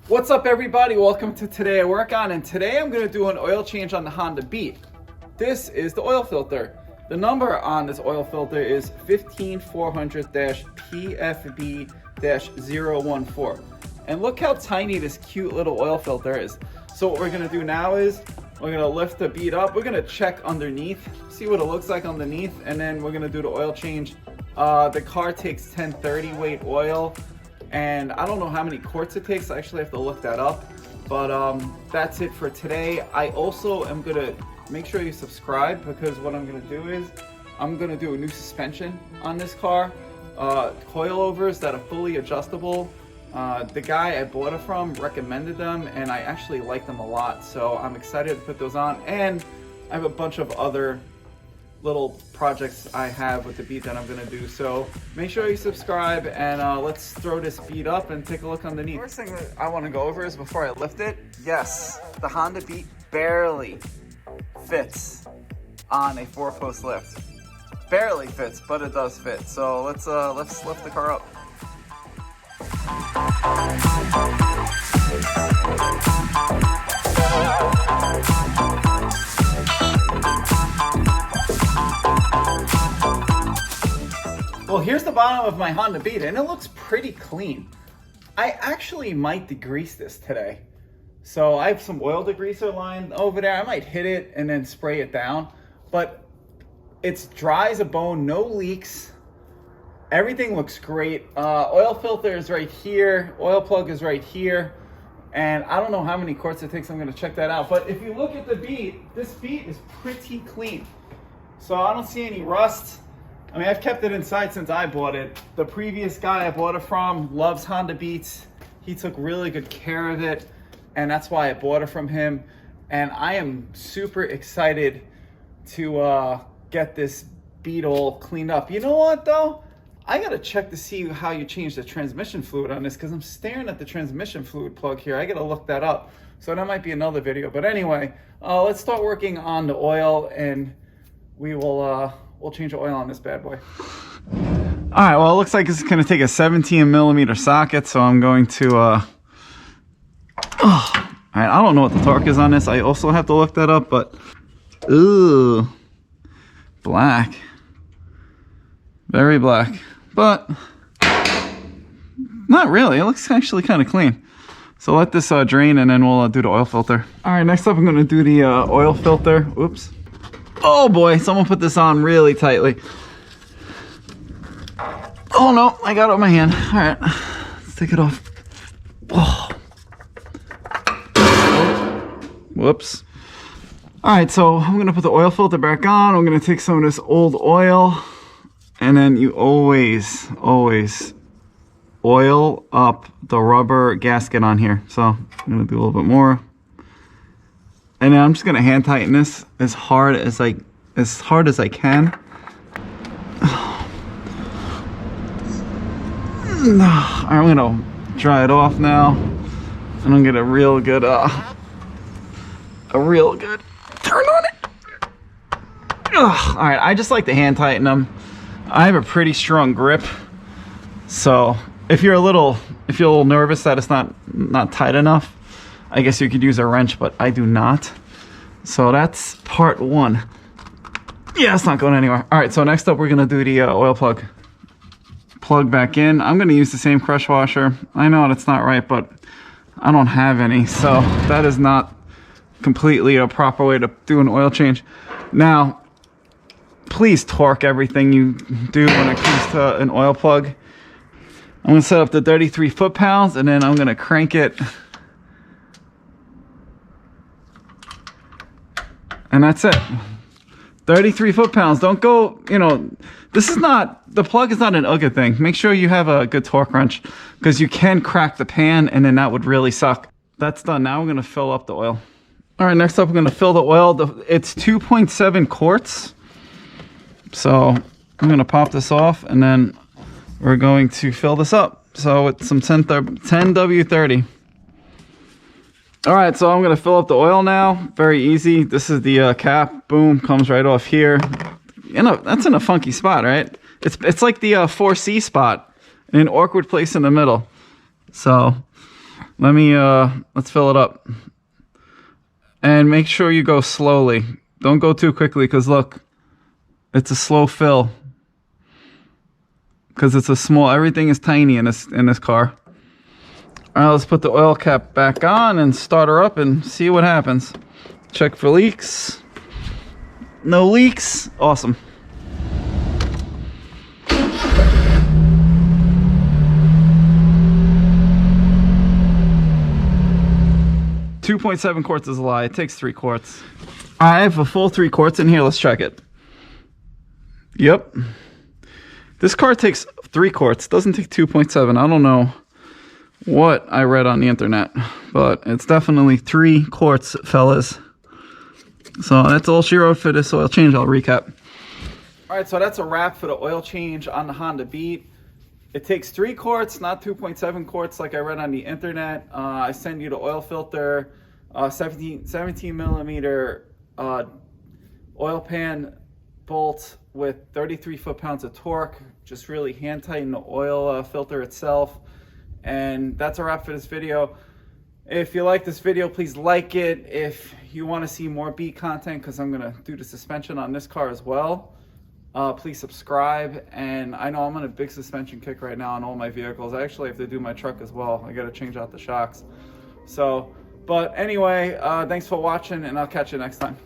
What's up everybody, welcome to Today I Work On, and today I'm going to do an oil change on the Honda Beat. This is the oil filter. The number on this oil filter is 15400-PFB-014. And look how tiny this cute little oil filter is. So what we're going to do now is we're going to lift the Beat up, we're going to check underneath, see what it looks like underneath, and then we're going to do the oil change. The car takes 1030 weight oil. And I don't know how many quarts it takes. I actually have to look that up. But that's it for today. I also am going to make sure you subscribe, because what I'm going to do is I'm going to do a new suspension on this car. Coilovers that are fully adjustable. The guy I bought it from recommended them, and I actually like them a lot. So I'm excited to put those on. And I have a bunch of other little projects I have with the Beat that I'm gonna do. So make sure you subscribe, and let's throw this Beat up and take a look underneath. First thing that I want to go over is, before I lift it, yes, the Honda Beat barely fits on a 4-post lift. Barely fits, but it does fit. So let's lift the car up. Well, here's the bottom of my Honda Beat, and it looks pretty clean. I actually might degrease this today. So I have some oil degreaser lying over there. I might hit it and then spray it down, but it's dry as a bone, no leaks. Everything looks great. Oil filter is right here. Oil plug is right here. And I don't know how many quarts it takes. I'm gonna check that out. But if you look at the Beat, this Beat is pretty clean. So I don't see any rust. I mean, I've kept it inside since I bought it. The previous guy I bought it from loves Honda Beats. He took really good care of it, and that's why I bought it from him. And I am super excited to get this Beat all cleaned up. You know what though? I gotta check to see how you change the transmission fluid on this, because I'm staring at the transmission fluid plug here. I gotta look that up. So that might be another video. But anyway, let's start working on the oil, and we will we'll change the oil on this bad boy. All right, well, it looks like it's going to take a 17mm socket, so I'm going to all right, I don't know what the torque is on this. I also have to look that up, but ooh, black, very black, but not really. It looks actually kind of clean. So let this drain, and then we'll do the oil filter. All right, next up I'm going to do the oil filter. Oops. Oh boy, someone put this on really tightly. Oh no, I got it on my hand. All right, let's take it off. Oh. Whoops. All right, so I'm gonna put the oil filter back on. I'm gonna take some of this old oil, and then you always oil up the rubber gasket on here. So I'm gonna do a little bit more. And then I'm just gonna hand tighten this as hard as I can. Alright, I'm gonna dry it off now, and I'm gonna get a real good turn on it. Alright, I just like to hand tighten them. I have a pretty strong grip, so if you're a little nervous that it's not tight enough, I guess you could use a wrench, but I do not. So that's part one. Yeah, it's not going anywhere. All right, so next up we're gonna do the oil plug. Plug back in. I'm gonna use the same crush washer. I know that's not right, but I don't have any, so that is not completely a proper way to do an oil change. Now, please torque everything you do when it comes to an oil plug. I'm gonna set up the 33 foot-pounds, and then I'm gonna crank it. And that's it. 33 foot-pounds. Don't go, this is not, the plug is not an UGA thing. Make sure you have a good torque wrench, because you can crack the pan, and then that would really suck. That's done. Now we're going to fill up the oil. All right, next up we're going to fill the oil. It's 2.7 quarts. So I'm going to pop this off, and then we're going to fill this up. So with some 10W30. All right, so I'm gonna fill up the oil now. Very easy. This is the cap. Boom, comes right off here. That's in a funky spot, right? It's like the 4C spot in an awkward place in the middle. So Let's fill it up. And make sure you go slowly. Don't go too quickly, because look, it's a slow fill. Because it's a small, everything is tiny in this car. All right, let's put the oil cap back on and start her up and see what happens. Check for leaks. No leaks. Awesome. .7 quarts is a lie. It takes 3 quarts. I have a full 3 quarts in here. Let's check it. Yep. This car takes 3 quarts. Doesn't take 2.7. I don't know what I read on the internet, but it's definitely 3 quarts, fellas. So that's all she wrote for this oil change. I'll recap. All right, so that's a wrap for the oil change on the Honda Beat. It takes 3 quarts, not 2.7 quarts like I read on the internet. I send you the oil filter, 17 millimeter oil pan bolt with 33 foot-pounds of torque. Just really hand tighten the oil filter itself. And that's a wrap for this video. If you like this video, please like it. If you want to see more Beat content, because I'm going to do the suspension on this car as well, please subscribe. And I know I'm on a big suspension kick right now on all my vehicles. I actually have to do my truck as well. I got to change out the shocks. So, but anyway, thanks for watching, and I'll catch you next time.